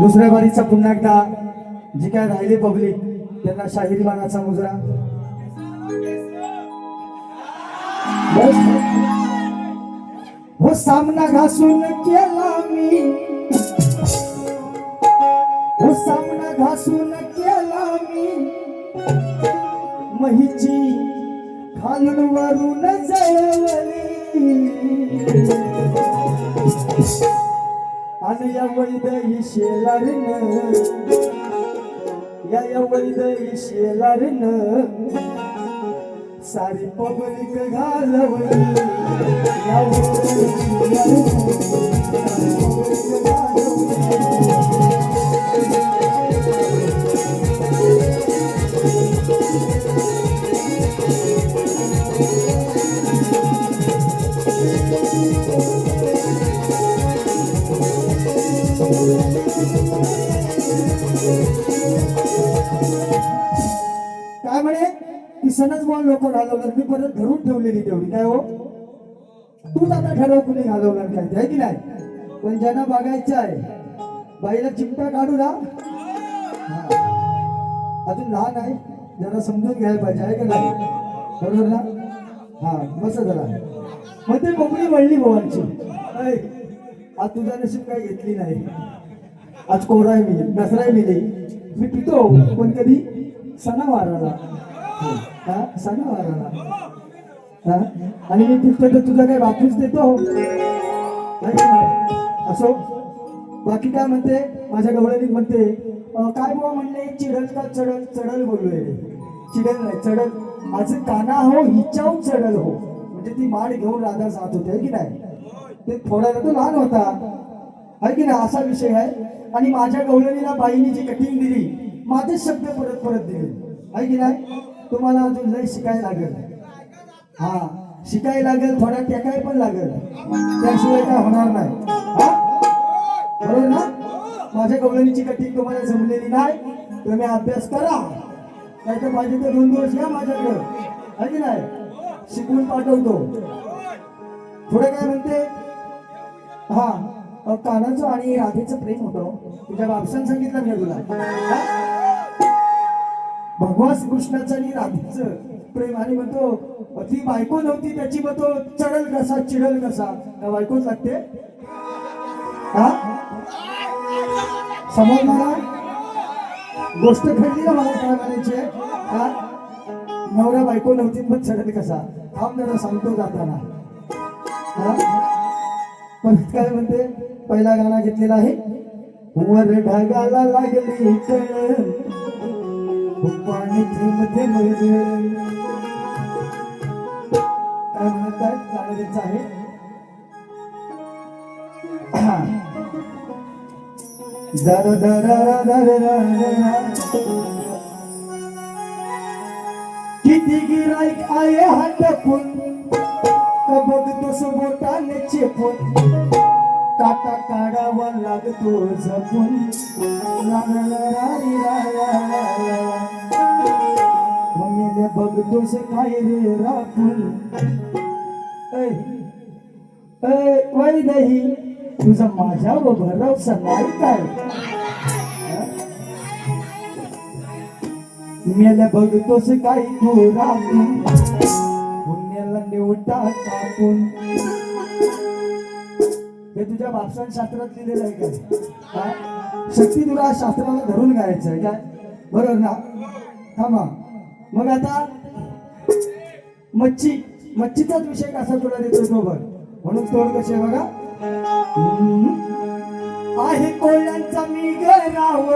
दुसऱ्या बारीचा पुन्हा एकदा जे काय राहिले पब्लिक त्यांना शाहिरी मानाचा मुजरा. हो सामना घासून केला मी, हो सामना घासून केला मी, महीची खालून वरून जळवली. आणि या वैदही शेलारीन, या वैदही शेलारीन सारी पब्लिक घालवली. या वैदही काय म्हणे की सणच बॉल लोक घालवणार, मी परत धरून ठेवलेली तेवढी. काय हो तूच आता ठरव कुणी घालवणार काय ते, आहे की नाही. पण ज्यांना बघायचं आहे बाईला चिमटा काढू ना, अजून लहान आहे जरा समजून घ्यायला पाहिजे, आहे का नाही. बरोबर ना. हा बस जरा. मग ते कोकणी वळली भावांची. आज तुझा नशीब काय घेतली नाही. आज कोरा आहे मी, दसरा आहे मी नाही, मी पितो पण कधी सणावाराला. हा सणावाराला. हा आणि मी पितो तर तुझा काय वापस देतो. असो बाकी काय म्हणते माझ्या गवळणीत म्हणते काय बुवा म्हणले चिडल का चढल, चढल बोललोय रे, चिडल नाही चढल. आज काना हो हिच्याहून चढल हो, म्हणजे ती माड घेऊन राधा जात होते, की नाही. ते थोड्याला तो लहान होता, आहे की नाही, असा विषय आहे. आणि माझ्या गवळणीला बाईने जी कटिंग दिली माझे शब्द परत परत दिले, आहे की नाही. तुम्हाला अजून लय शिकायला लागेल. हा शिकायला लागेल, थोडा टेकाय पण लागेल, त्याशिवाय काय होणार नाही. हा बरोबर ना. माझ्या गवळणीची कटिंग तुम्हाला जमलेली नाही, तुम्ही अभ्यास करा, नाही तर पाहिजे तर 2 दिवस या माझ्याकडं, आहे की नाही, शिकवून पाठवतो. थोडं काय म्हणते. हा कानाचं आणि राधेचं प्रेम होतं. तुझ्या बापसानं सांगितलं मी तुला. भगवान कृष्णाचं आणि राधेचं प्रेम. आणि म्हणतो ती बायको नव्हती त्याची, मग तो चढल कसा चिडल कसा, का बायकोच लागते. हा समजणार गोष्ट घडली ना मला काय म्हणायची. हा नवरा बायको नव्हती मग चढल कसा, थांब जरा सांगतो जाताना. पण काय म्हणते पहिला गाणं घेतलेला आहे. वर ढगाला लागली कळ, पाणी थेंब थेंब गळ. काय म्हणतात गाणं त्यांचं आहे. दर दर दर किती गिराईक आहे हटपून, बघतोस बोटाने चेपून, काटा काढावा लागतो जपून. मम्मीने बघतोस काय रे राखून. वैदही तुझा माझ्यावर भरवसा नाही काय. मेल्या बघतोस काय तू राखून, पुण्याला निवटा कापून. हे तुझ्या बापसान शास्त्रात लिहिलेलं आहे काय. शक्ती तुला शास्त्राला धरून गायचं आहे काय, बरोबर ना. थांबा मग आता मच्छीचाच विषय कसा तुला देतो तो बघ. म्हणून तोड कसे बघा. आहे कोल्ह्यांचा मी गराव,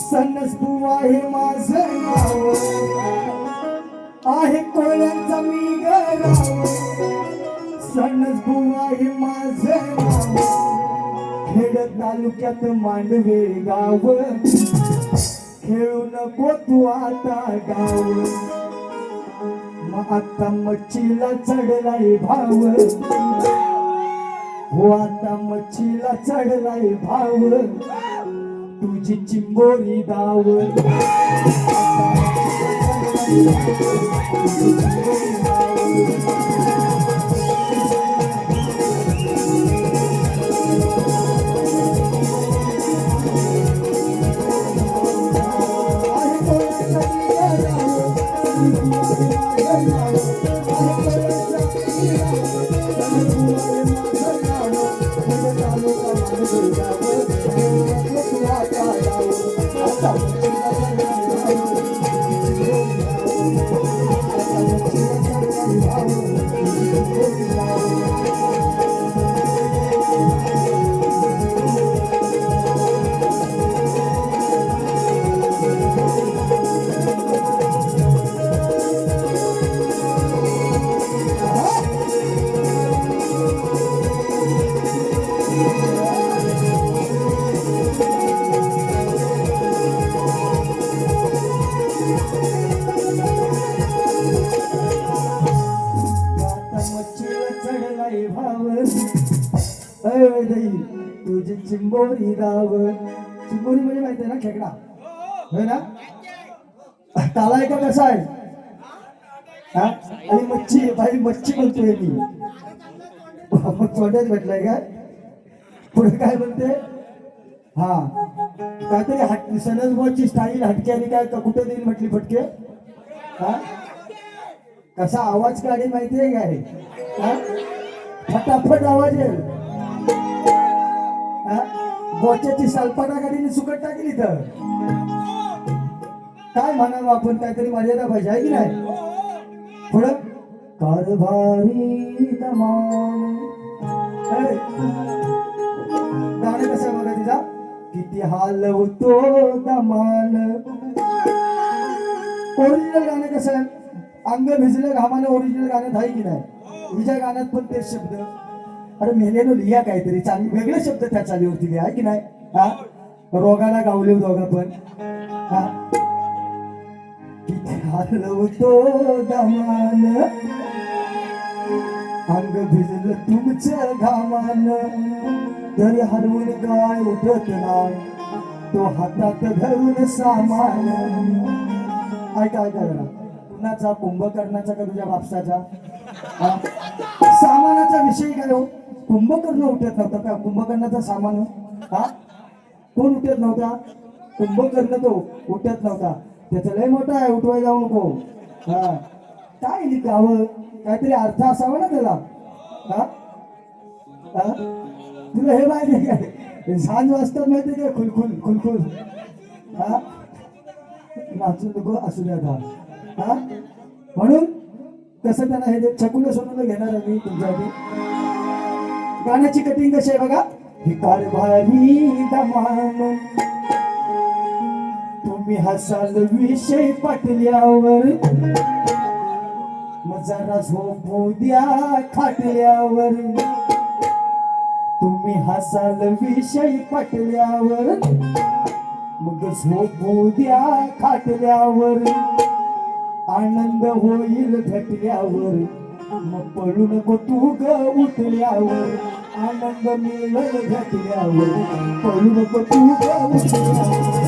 सन्नस बुवा हे माझं नाव. आहे कोल्ह्यांचा मी गराव, सन्नस बुवा हे माझं नाव. खेड तालुक्यात मांडवे गाव, खेळू नको तू आता गाव. मग आता मच्छीला चढलाय भाव, हो आता मच्छीला चढलाय भाव. तुझी चिंबोरी दाव, तुझी चिंबोरी दाव. चिंबोरी म्हणजे माहिती आहे ना, खेकडा होय ना. काला आहे का कसा आहे हा. आणि मच्छी बाई मच्छी बोलतोय मी. तोंडात भेटलाय काय. पुढे काय म्हणते हा काहीतरी सनजबॉची स्टाईल हटके आणि काय कुठे देईल म्हटली फटके हा. कसा आवाज काढेल माहितीये काय हा. फटाफट आवाज येईल हा. बोच्याची सालपाटा काढीने सुकट टाकली तर काय म्हणावं आपण. काहीतरी मर्यादा पाहिजे आहे की नाही. पुढं कारभारी दमान गाणं कसं आहे बघा तिचा. किती हालवतो दमान. ओरिजिनल गाणं कसं आहे. अंग भिजलं घामानं ओरिजिनल गाण्यात आहे की नाही. हिच्या गाण्यात पण तेच शब्द. अरे मेल्यानं लिहा काहीतरी चांगले वेगळे शब्द त्या चालीवरती लिहा आहे की नाही हा. रोगाला गावले दोघा पण हा. किती हालवतो दमान अंग भिजलं तुमचं घामान तरी हलवून काय उठत नाही तो हातात धरून सामान. ऐका ऐका जरा. कुणाचा कुंभकर्णाचा का तुझ्या बापसाचा सामानाचा विषय काय हो. कुंभकर्ण उठत नव्हता का. कुंभकर्णाचा सामान हा कोण उठत नव्हता. कुंभकर्ण तो उठत नव्हता. त्याचा लय मोठा आहे उठवाय जाऊ नको हा. काय लिखावं काहीतरी अर्थ असावा ना त्याला हा. तुला हे माहिती काय सांज वाजतात माहिती काय. खुलखुल खुलखुल हा. नाचू नको असू द्या हा. म्हणून कसं त्यांना हे छकुलं सोनूला घेणार आहे मी तुमच्यासाठी. गाण्याची कटिंग कशी आहे बघा. ही कारभारी दमान तुम्ही हसाल विषय पाटल्यावर मग जरा झोपू द्या खाटल्यावर. तुम्ही हसाल विषय पटल्यावर मग झोपू द्या खाटल्यावर. आनंद होईल भेटल्यावर मग पळू नको तू ग उठल्यावर. आनंद मिळेल भेटल्यावर पळू नको तू ग उठल्यावर.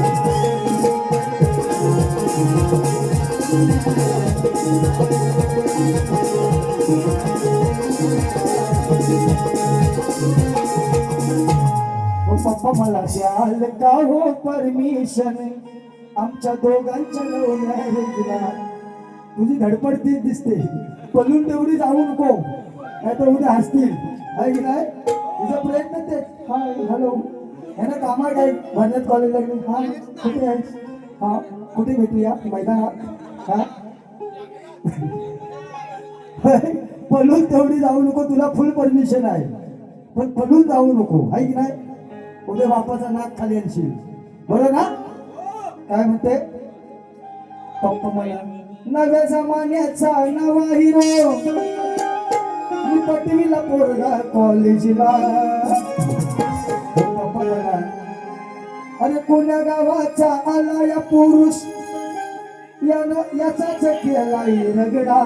पप्पा मला द्याल का हो परमिशन आमच्या दोघांच्या लव्ह मॅरेजला. तुझी धडपड तीच दिसते. पळून तेवढी जाऊ नको नाही तर उद्या हसतील आहे की नाही. तुझा प्रयत्न ते हा हॅलो ह्यानं कामा काय भरण्यात कॉलेजला गेली हा कुठे आहेस हा कुठे भेटूया मैदानात हा. पळून तेवढी जाऊ नको. तुला फुल परमिशन आहे पण पळून जाऊ नको आहे की नाही. उद्या बापाचा नाक खाली आणशील बरोबर ना. काय म्हणते पप्पा मला नव्या जमान्याचा नवा हिरो मी पटवीला पोरगा कॉलेजला. पप्पा मला अरे कोण्या गावाचा आला या पुरुष यानं याचाच केलाय रगडा.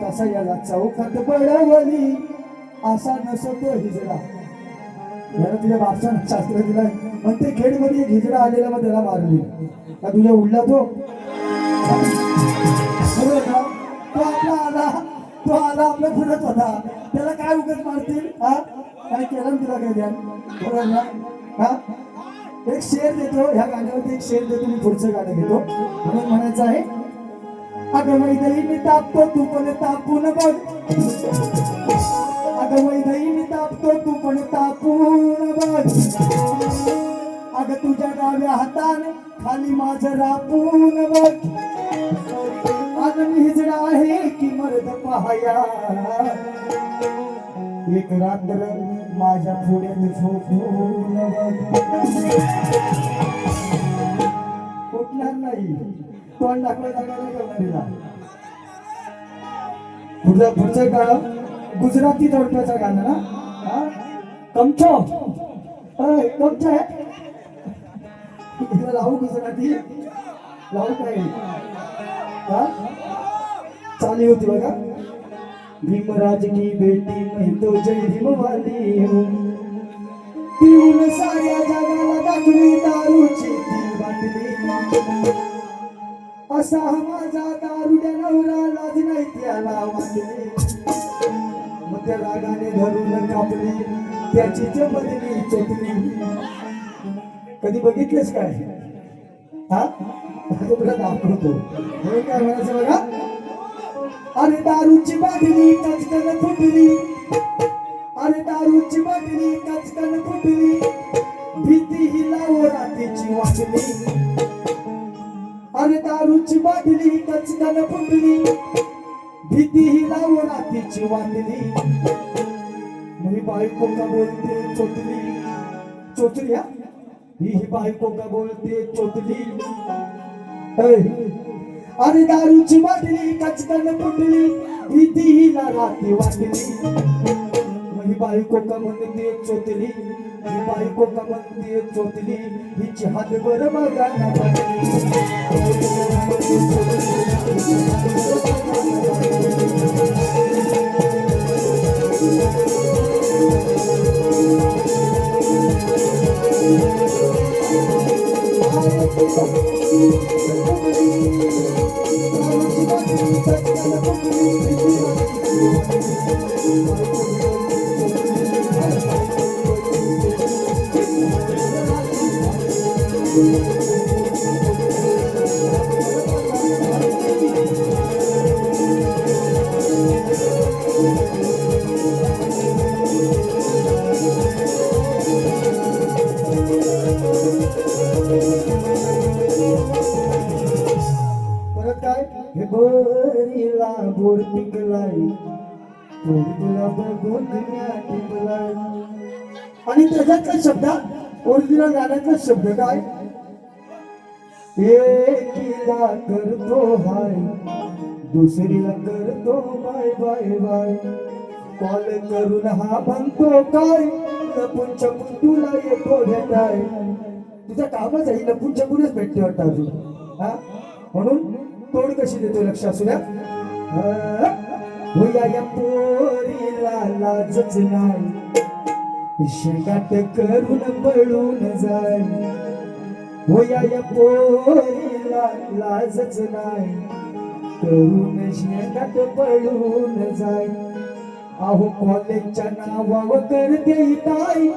कसा याला चौकात बळवली असा नसतो हिजडा. याला तुझ्या बापसानं शास्त्र दिलाय म्हणते खेडमध्ये एक हिजडा आलेला मग त्याला मारली का तुझ्या उडला तो. तो आपला आला तो आला आपल्या फिरत होता त्याला काय उगत मारतील हा. काय केलं ना तुला काय ध्यान बरोबर ना हा. एक शेर देतो ह्या गाण्यावरती एक शेर देतो मी पुढचं गाणं घेतो. म्हणून म्हणायचं आहे अगं मैदाई मी तापतो तू पण तापून बघ. अगं मैदाई मी तापतो तू पण तापून बघ. अगं तुझ्या डाव्या हाताने खाली माझं रापून बघ. अगं मी हिजडा आहे की मर्द पहाया एक रात्र माझ्या पुढे झोपून बघ. उठणार नाही तोंड दाखवायला. पुढचं गाणं गुजराती जोडप्याचं गाणं ना. कमचो कमचो आहे लावू गुजराती लावू काय चाली होती बघा. भीमराज की बेटी मैं तो जय भीम वाली हूँ पिऊन साऱ्या जगाला दाखवी दारूची ती बाटली असा माझा दारुड्या नवरा लाज नाही त्याला वाटली मग त्या रागाने धरून कापली त्याची जबरली चोटली कधी बघितलेस काय हा तुला दाखवतो म्हणून काय म्हणायचं बघा अरे दारूची बाटली कचकन फुटली अरे दारूची बाटली कचकन फुटली भीती ही लावो रात्रीची वाटली अरे दारूची बाटली कचकन फुटली भीती ही लावो रात्रीची वाटली मी बायको का बोलते चोटली चोचली ही बायको का बोलते चोटली अरे दारूची बाटली कचकन फुटली भीती हिला रात्री वाटली ही बायको का म्हणते चोटली ही बायको का म्हणते चोटली हिची हात बर बघा ना हे बोरीला बोर पिकलाय बोरीला बघून टिकलाय आणि त्याच्यातला शब्द ओरिजिनल गाण्यातला शब्द काय एकीला करतो हाय दुसरीला करतो बाय बाय बाय कॉल करून हा म्हणतो काय लपून छपून तुला येतो भेटाय तुझं कामच आहे लपून छपूनच भेटते वाटतं अजून हा म्हणून तोड कशी देतो लक्ष असू द्या होया या पोरीला लाजच नाही शेंगाट करून पळून जाय होया या पोरीला लाजच नाही करून शेंगाट पळून जाय अहो कॉलेजच्या नावावर करते काय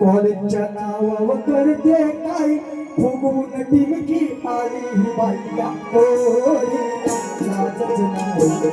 कॉलेजच्या नावावर करते काय फुगून टिमकी आली ही बाईया पोरीला लाजच नाही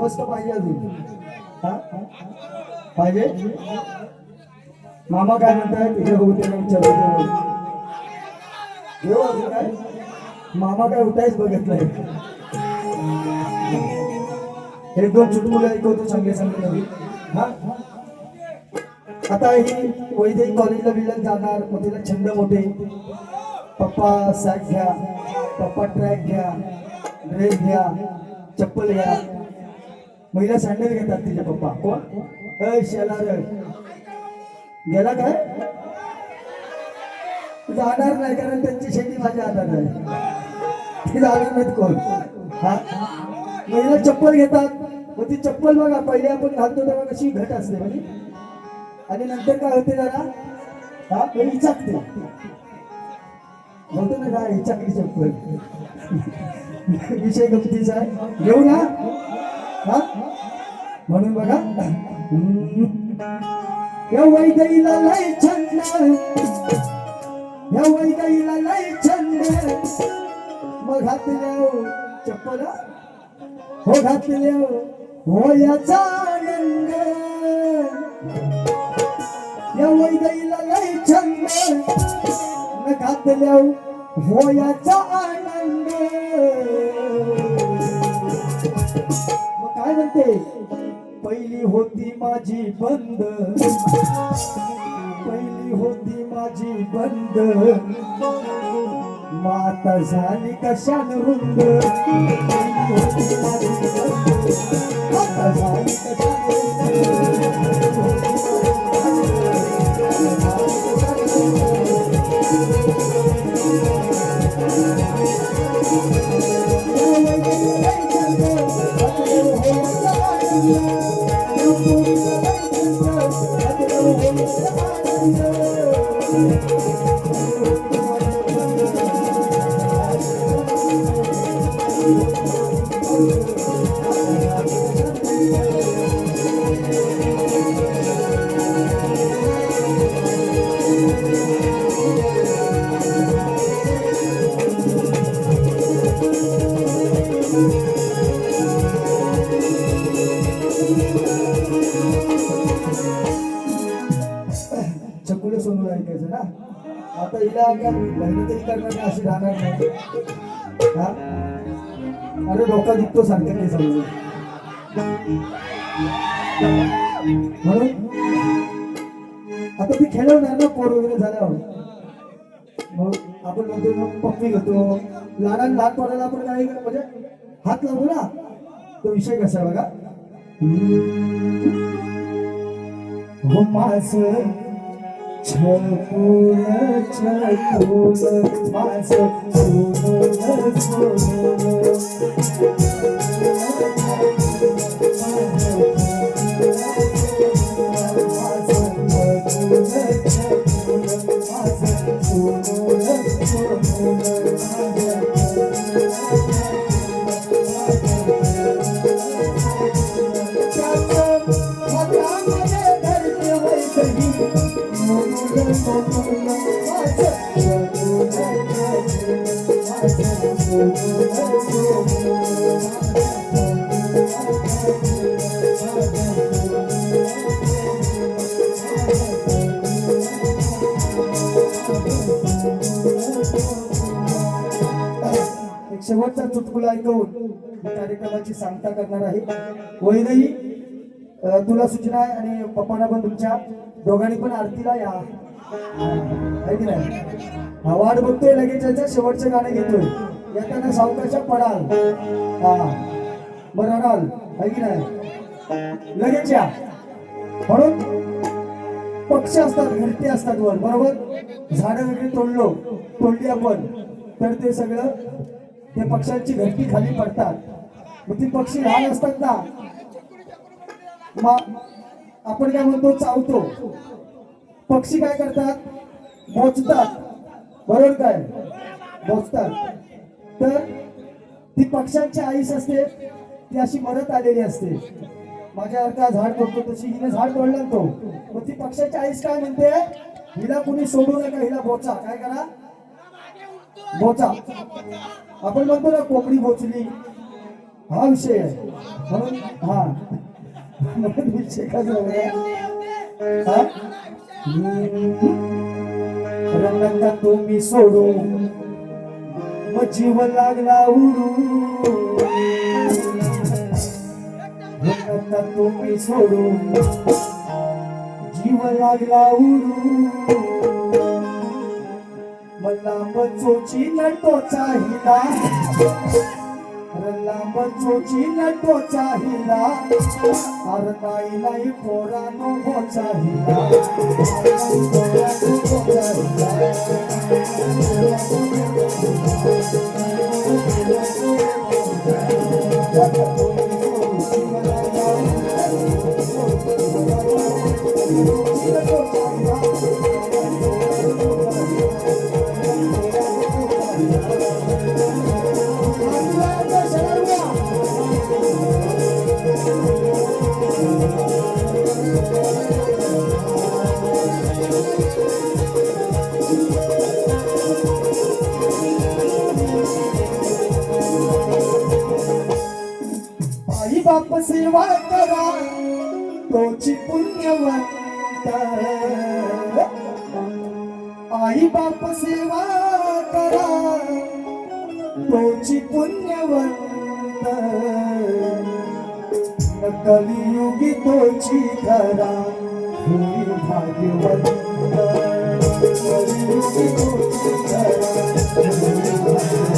मस्त पाहिजे अजून पाहिजे मामा काय म्हणतात तिकडे बघू त्याला विचारतो घेऊ अजून काय मामा काय उठायच बघितलंय एक दोन चुटमुले ऐकवतो चांगले चांगले नवीन हा आता ही वैद्यकीय कॉलेजला बिल्डर जाणार मग तिला छंद मोठे पप्पा सॅक घ्या पप्पा ट्रॅक घ्या ड्रेस घ्या चप्पल घ्या महिला सँडल घेतात तिचे पप्पा कोण शेलार गेला काय जाणार नाही कारण त्यांची शेती माझ्या हातात आहे ती जाणार नाहीत कोण हा महिला चप्पल घेतात मग ती चप्पल बघा पहिले आपण घालतो तेव्हा कशी घट असते म्हणजे आणि नंतर काय होते जरा हा इचाकते म्हणतो ना का इचाकली चप्पल विषय गमतीचा आहे घेऊ ना हा म्हणून बघा या वैद्यीला लय छंद या वैद्यीला लय छंद मग घातल्या चप्पल हो घातल्या हो याचा आनंद या वैद्यीला लय छंद मग घातल्या होयाचा आनंद. मग काय म्हणते, पहिली होती माझी बंद, पहिली होती माझी बंद, माता झाली कशान रुंद. पहिली होती माझी बंद, माता झाली कशान चकुले सोनू ऐकायचं ना. आता हिला लग्न तरी करणार नाही, अशी राहणार नाही. हा अरे डोका दुखतो सांगते ते समजून. म्हणून आता ती खेळवणार ना पोर वगैरे झाल्यावर. मग आपण म्हणतो मग पप्पी घेतो, लहान पोराला आपण काय म्हणजे हात लावतो ना. तो विषय कसा आहे बघा. हो माझं छकुल छकुल माझं सोनूल सोनूल. शेवटचा चुटकुला ऐकवून कार्यक्रमाची सांगता करणार आहे. वहिनी तुला सूचना आहे आणि पप्पांना पण तुमच्या दोघांनी पण आरतीला या, आहे की नाही. हा वाट बघतोय लगेच याच्या शेवटचं गाणं घेतोय. येताना सावकाशा पडाल, हा बरं रडाल, आहे की नाही. लगेच या. म्हणून पक्षी असतात, घरटे असतात वर, बरोबर. झाडं वगैरे तोडली आपण तर ते सगळं त्या पक्ष्यांची घरटी खाली पडतात. मग ती पक्षी लहान असतात ना, मग आपण काय म्हणतो चावतो. पक्षी काय करतात, बोचतात, बरोबर काय, बोचतात. तर ती पक्ष्यांची आईस असते, ती अशी मरत आलेली असते. माझ्यासारखा झाड तोडतो तशी हिने झाड तोडलं तो. मग ती पक्ष्याची आईस काय म्हणते, हिला कुणी सोडू नका, हिला बोचा. काय करा, बोचा. आपण म्हणतो ना कोंबडी बोचली, हा विषय आहे. म्हणून हा विषय कसा रंगा तुम्ही सोडू मग जीव लागला उडू. रंगा तुम्ही सोडू जीव लागला उडू. लांब चोची नटोचा हिला, लांब चोची नटोचा हिला. अर नाही नाही पोरानो बोचा हिला, आई बाप सेवा करा तोची पुण्यवंत. आई बाप सेवा करा तोची पुण्यवंत कलियुगी तोची धरा होई भाग्यवंत कलियुगी तोची धरा होई भाग्यवंत